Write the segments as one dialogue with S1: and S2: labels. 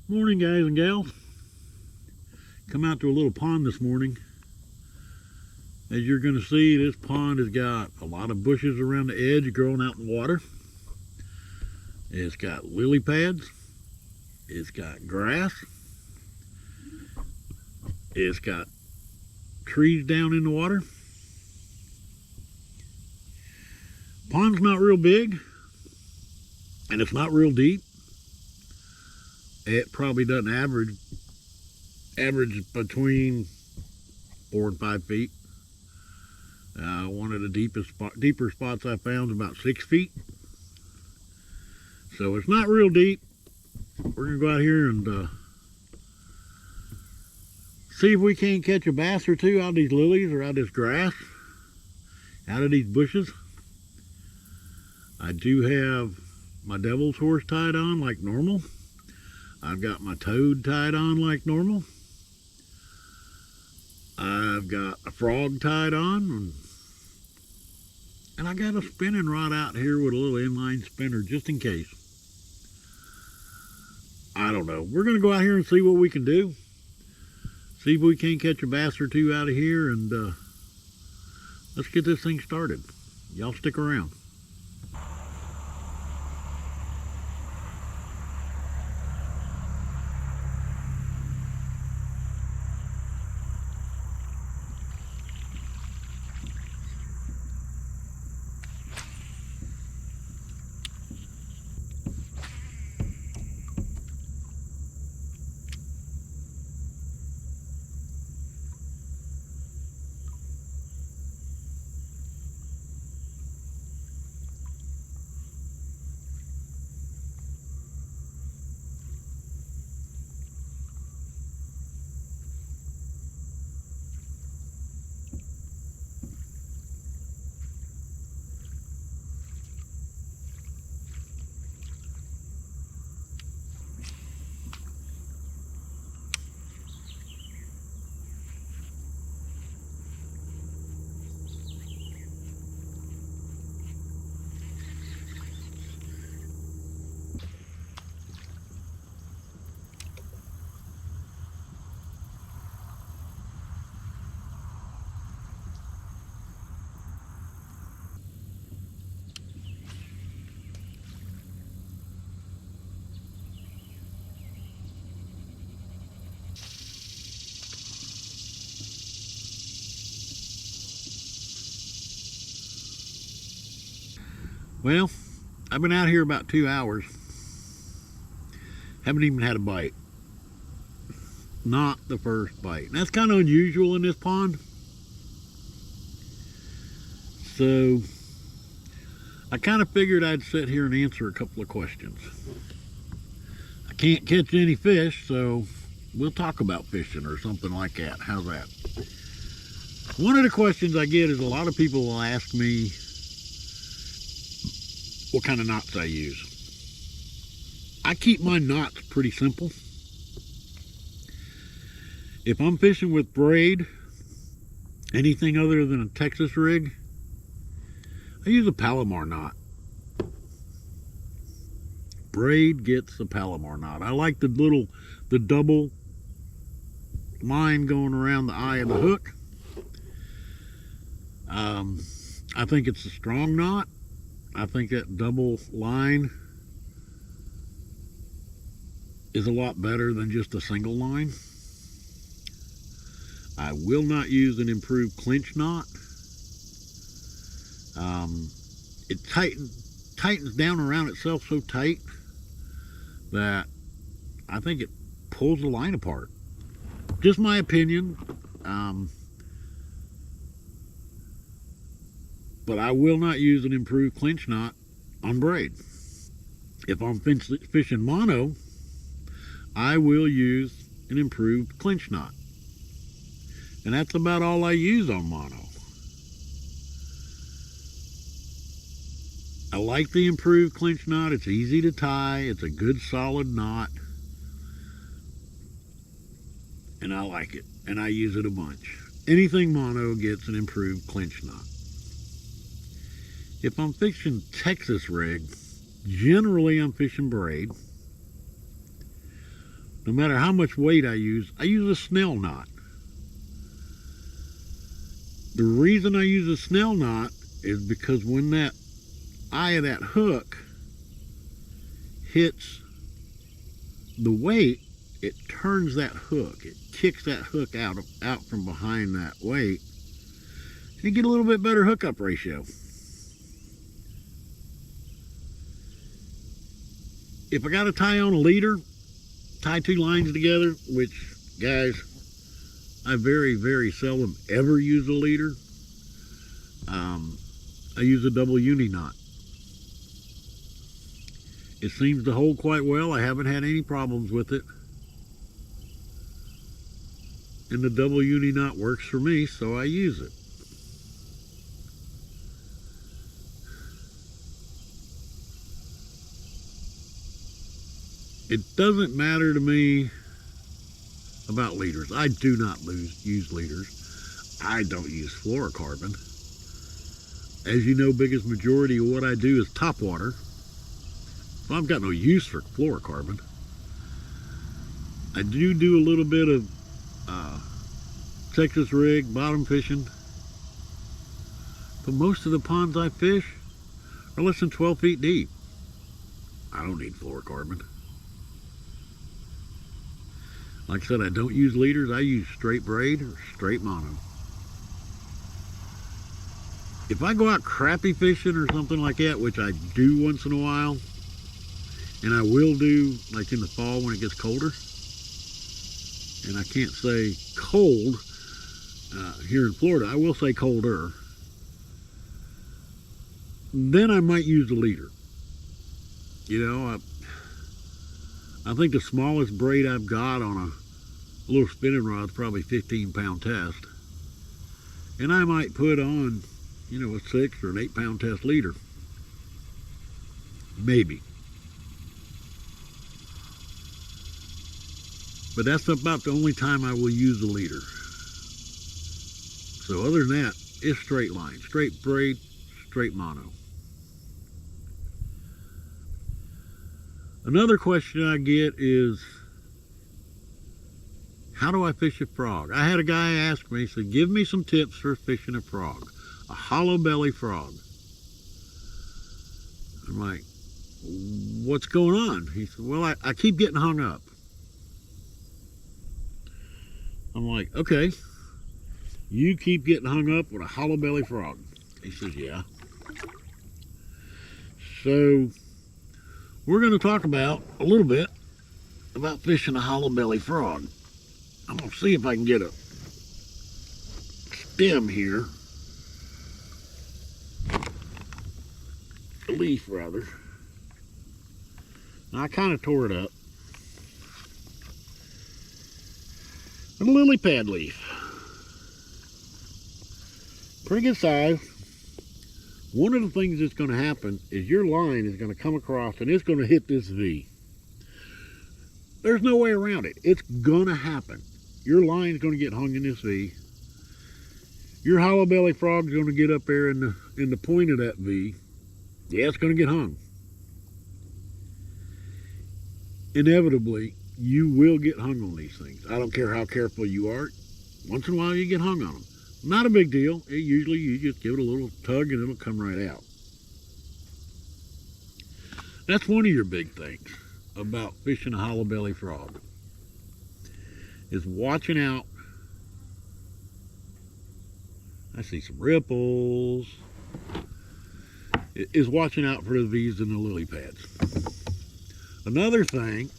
S1: Morning, guys and gals. Come out to a little pond this morning. As you're going to see, this pond has got a lot of bushes around the edge growing out in the water. It's got lily pads. It's got grass. It's got trees down in the water. Pond's not real big, and it's not real deep. It probably doesn't average between 4 and 5 feet. One of the deeper spots I found is about 6 feet. So it's not real deep. We're gonna go out here and see if we can't catch a bass or two out of these lilies or out of this grass, out of these bushes. I do have my devil's horse tied on like normal. I've got my toad tied on like normal. I've got a frog tied on, and I got a spinning rod out here with a little inline spinner just in case. I don't know. We're going to go out here and see what we can do. See if we can't catch a bass or two out of here, and let's get this thing started. Y'all stick around. Well, I've been out here about 2 hours. Haven't even had a bite. Not the first bite. And that's kind of unusual in this pond. So I kind of figured I'd sit here and answer a couple of questions. I can't catch any fish, so we'll talk about fishing or something like that. How's that? One of the questions I get is a lot of people will ask me what kind of knots I use. I keep my knots pretty simple. If I'm fishing with braid, anything other than a Texas rig, I use a Palomar knot. Braid gets the Palomar knot. I like the double line going around the eye of the hook. I think it's a strong knot. I think that double line is a lot better than just a single line. I will not use an improved clinch knot. It tightens down around itself so tight that I think it pulls the line apart. Just my opinion. But I will not use an improved clinch knot on braid. If I'm fishing mono, I will use an improved clinch knot. And that's about all I use on mono. I like the improved clinch knot. It's easy to tie. It's a good solid knot. And I like it. And I use it a bunch. Anything mono gets an improved clinch knot. If I'm fishing Texas rig, generally I'm fishing braid. no matter how much weight I use a snell knot. The reason I use a snell knot is because when that eye of that hook hits the weight, it turns that hook. It kicks that hook out from behind that weight. And you get a little bit better hookup ratio. If I got to tie on a leader, tie two lines together, which, guys, I very, very seldom ever use a leader. I use a double uni knot. It seems to hold quite well. I haven't had any problems with it. And the double uni knot works for me, so I use it. It doesn't matter to me about leaders. I do not use leaders. I don't use fluorocarbon. As you know, biggest majority of what I do is topwater. Well, I've got no use for fluorocarbon. I do a little bit of Texas rig, bottom fishing. But most of the ponds I fish are less than 12 feet deep. I don't need fluorocarbon. Like I said, I don't use leaders. I use straight braid or straight mono. If I go out crappie fishing or something like that, which I do once in a while, and I will do like in the fall when it gets colder, and I can't say cold here in Florida, I will say colder, then I might use the leader. You know, I think the smallest braid I've got on a little spinning rod is probably 15-pound test. And I might put on, you know, a 6 or an 8-pound test leader. Maybe. But that's about the only time I will use a leader. So other than that, it's straight line, straight braid, straight mono. Another question I get is, how do I fish a frog? I had a guy ask me, he said, give me some tips for fishing a frog, a hollow belly frog. I'm like, what's going on? He said, well, I keep getting hung up. I'm like, okay, you keep getting hung up with a hollow belly frog. He says, yeah. So we're going to talk about a little bit about fishing a hollow belly frog. I'm going to see if I can get a stem here, a leaf rather. Now, I kind of tore it up. A lily pad leaf. Pretty good size. One of the things that's going to happen is your line is going to come across and it's going to hit this V. There's no way around it. It's going to happen. Your line is going to get hung in this V. Your hollow belly frog is going to get up there in the point of that V. Yeah, it's going to get hung. Inevitably, you will get hung on these things. I don't care how careful you are. Once in a while, you get hung on them. Not a big deal. Usually, you just give it a little tug and it'll come right out. That's one of your big things about fishing a hollow belly frog, is watching out. I see some ripples. Is watching out for the V's and the lily pads. Another thing,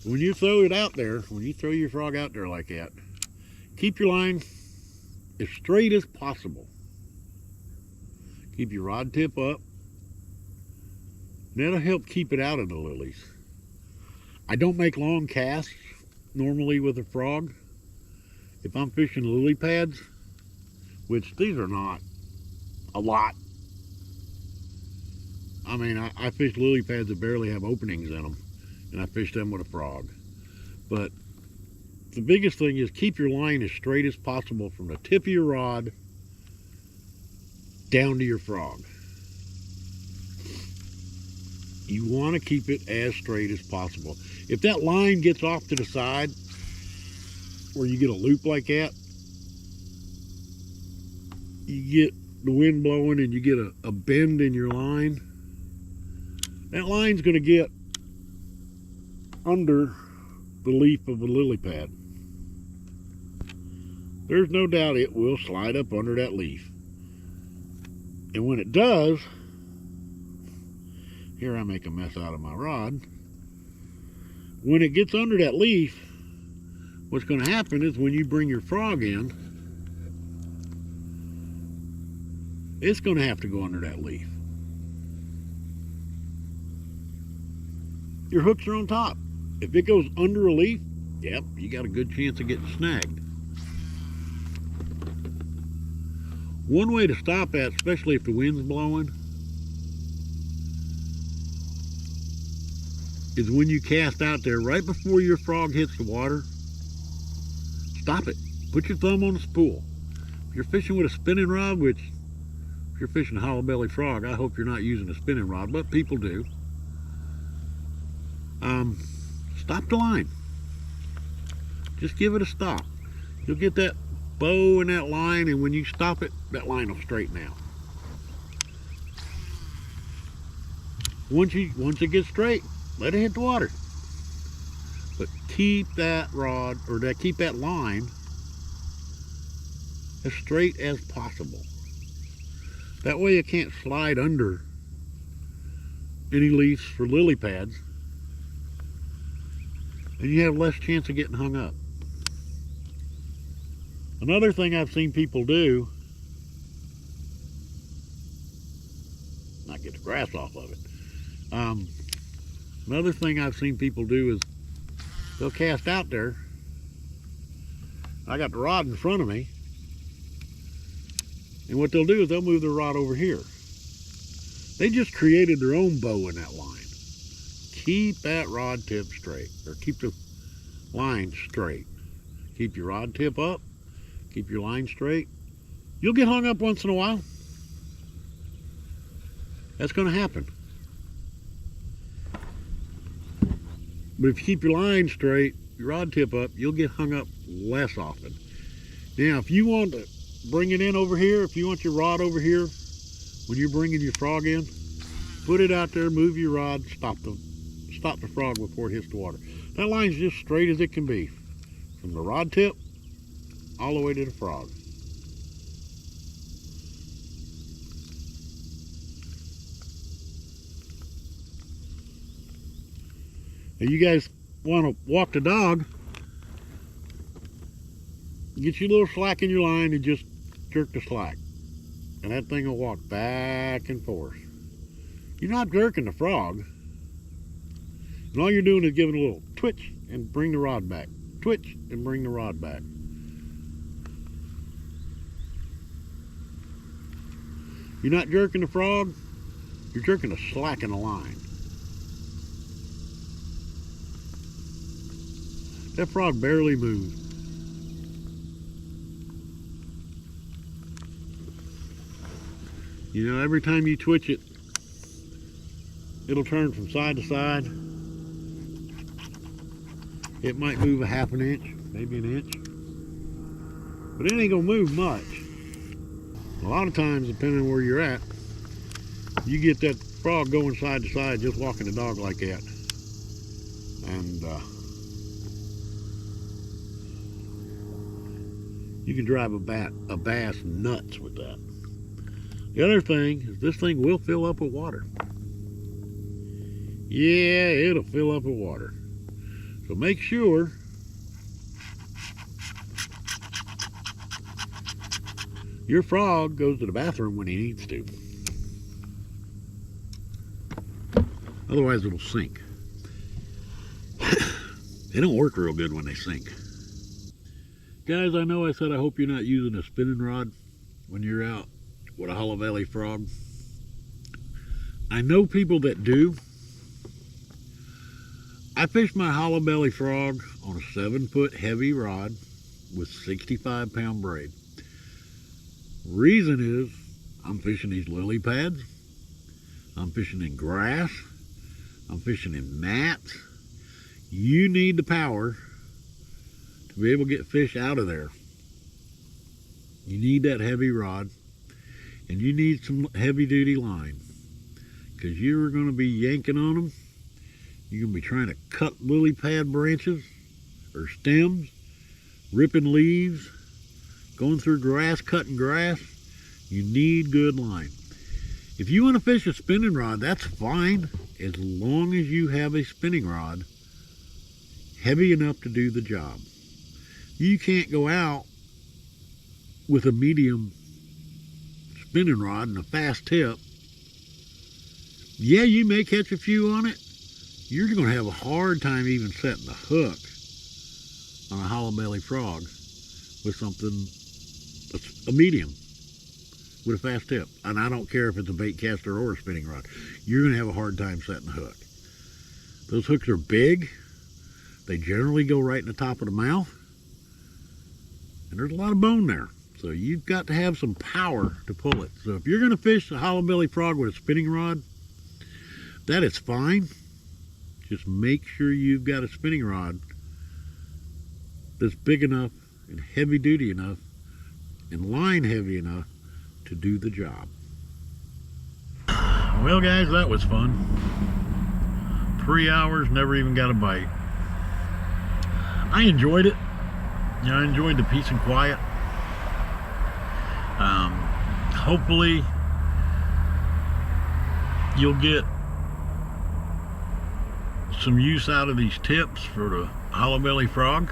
S1: when you throw it out there, when you throw your frog out there like that, keep your line as straight as possible. Keep your rod tip up. That'll help keep it out of the lilies. I don't make long casts normally with a frog. If I'm fishing lily pads, which these are not a lot. I mean, I fish lily pads that barely have openings in them, and I fish them with a frog. But the biggest thing is keep your line as straight as possible from the tip of your rod down to your frog. You want to keep it as straight as possible. If that line gets off to the side, where you get a loop like that, you get the wind blowing and you get a bend in your line, that line's going to get under the leaf of a lily pad. There's no doubt it will slide up under that leaf. And when it does, here I make a mess out of my rod. When it gets under that leaf, what's going to happen is when you bring your frog in, it's going to have to go under that leaf. Your hooks are on top. If it goes under a leaf, yep, you got a good chance of getting snagged. One way to stop that, especially if the wind's blowing, is when you cast out there, right before your frog hits the water, stop it. Put your thumb on the spool. If you're fishing with a spinning rod, which if you're fishing a hollow belly frog, I hope you're not using a spinning rod, but people do. Stop the line. Just give it a stop. You'll get that bow in that line, and when you stop it, that line will straighten out. Once it gets straight, let it hit the water. But keep that rod, or keep that line as straight as possible. That way it can't slide under any leaves for lily pads, and you have less chance of getting hung up. Another thing I've seen people do, not get the grass off of it. Another thing I've seen people do is they'll cast out there. I got the rod in front of me, and what they'll do is they'll move the rod over here. They just created their own bow in that line. Keep that rod tip straight, or keep the line straight. Keep your rod tip up, keep your line straight. You'll get hung up once in a while. That's going to happen. But if you keep your line straight, your rod tip up, you'll get hung up less often. Now, if you want to bring it in over here, if you want your rod over here, when you're bringing your frog in, put it out there, move your rod, stop the frog before it hits the water. That line's just straight as it can be, from the rod tip all the way to the frog. Now you guys want to walk the dog, get your little slack in your line and just jerk the slack, and that thing will walk back and forth. You're not jerking the frog, and all you're doing is giving a little twitch and bring the rod back. Twitch and bring the rod back. You're not jerking the frog, you're jerking the slack in the line. That frog barely moves. You know, every time you twitch it, it'll turn from side to side. It might move a half an inch, maybe an inch, but it ain't gonna move much. A lot of times, depending on where you're at, you get that frog going side to side, just walking the dog like that, and you can drive a bass nuts with that. The other thing is this thing will fill up with water. Yeah, it'll fill up with water. So make sure your frog goes to the bathroom when he needs to. Otherwise it'll sink. They don't work real good when they sink. Guys, I know I said I hope you're not using a spinning rod when you're out with a hollow belly frog. I know people that do. I fished my hollow belly frog on a 7-foot heavy rod with 65-pound braid. Reason is I'm fishing these lily pads. I'm fishing in grass. I'm fishing in mats. You need the power to be able to get fish out of there. You need that heavy rod, and you need some heavy duty line, because you're going to be yanking on them. You're going to be trying to cut lily pad branches or stems, ripping leaves, going through grass, cutting grass. You need good line. If you want to fish a spinning rod, that's fine, as long as you have a spinning rod heavy enough to do the job. You can't go out with a medium spinning rod and a fast tip. Yeah, you may catch a few on it. You're going to have a hard time even setting the hook on a hollow belly frog with something, a medium, with a fast tip. And I don't care if it's a bait caster or a spinning rod. You're going to have a hard time setting the hook. Those hooks are big. They generally go right in the top of the mouth. And there's a lot of bone there. So you've got to have some power to pull it. So if you're going to fish a hollow belly frog with a spinning rod, that is fine. Just make sure you've got a spinning rod that's big enough and heavy duty enough and line heavy enough to do the job. Well guys, that was fun. 3 hours, never even got a bite. I enjoyed it. You know, I enjoyed the peace and quiet. Hopefully you'll get some use out of these tips for the hollow belly frog.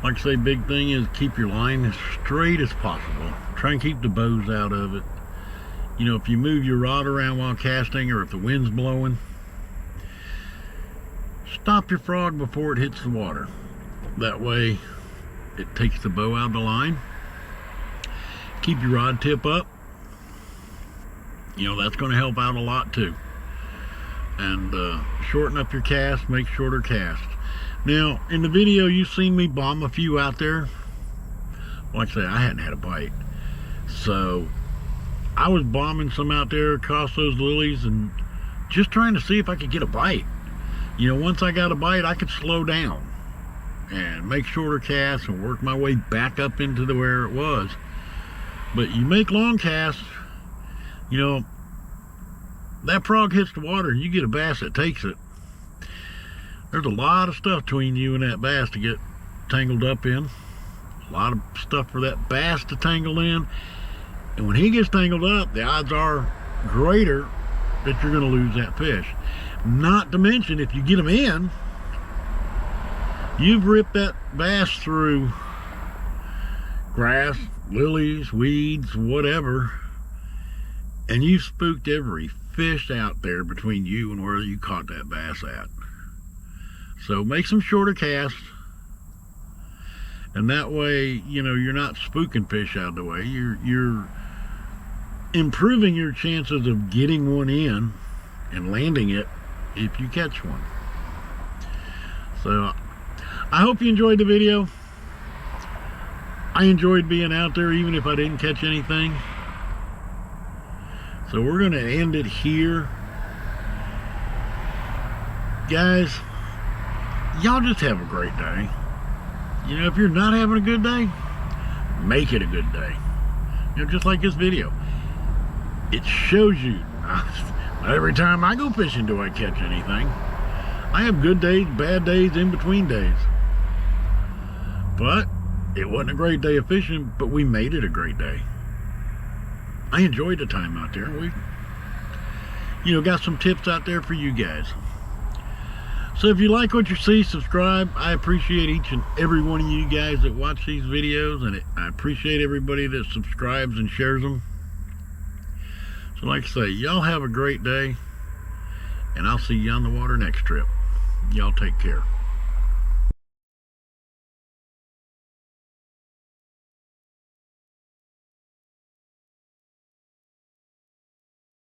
S1: Like I say, big thing is keep your line as straight as possible. Try and keep the bows out of it. You know, if you move your rod around while casting, or if the wind's blowing, stop your frog before it hits the water. That way it takes the bow out of the line. Keep your rod tip up. You know, that's going to help out a lot too. And shorten up your cast, make shorter casts. Now, in the video, you've seen me bomb a few out there. Like I say, I hadn't had a bite. So, I was bombing some out there across those lilies and just trying to see if I could get a bite. You know, once I got a bite, I could slow down and make shorter casts and work my way back up into where it was. But you make long casts, you know, that frog hits the water and you get a bass that takes it. There's a lot of stuff between you and that bass to get tangled up in. A lot of stuff for that bass to tangle in. And when he gets tangled up, the odds are greater that you're going to lose that fish. Not to mention, if you get him in, you've ripped that bass through grass, lilies, weeds, whatever, and you've spooked every fish out there between you and where you caught that bass at. So make some shorter casts, and that way, you know, you're not spooking fish out of the way. You're improving your chances of getting one in and landing it if you catch one. So I hope you enjoyed the video. I enjoyed being out there even if I didn't catch anything. So we're going to end it here. Guys, y'all just have a great day. You know, if you're not having a good day, make it a good day. You know, just like this video. It shows you, not every time I go fishing do I catch anything. I have good days, bad days, in between days. But it wasn't a great day of fishing, but we made it a great day. I enjoyed the time out there. We, you know, got some tips out there for you guys. So if you like what you see, subscribe. I appreciate each and every one of you guys that watch these videos, and I appreciate everybody that subscribes and shares them. So like I say, y'all have a great day, and I'll see you on the water next trip. Y'all take care.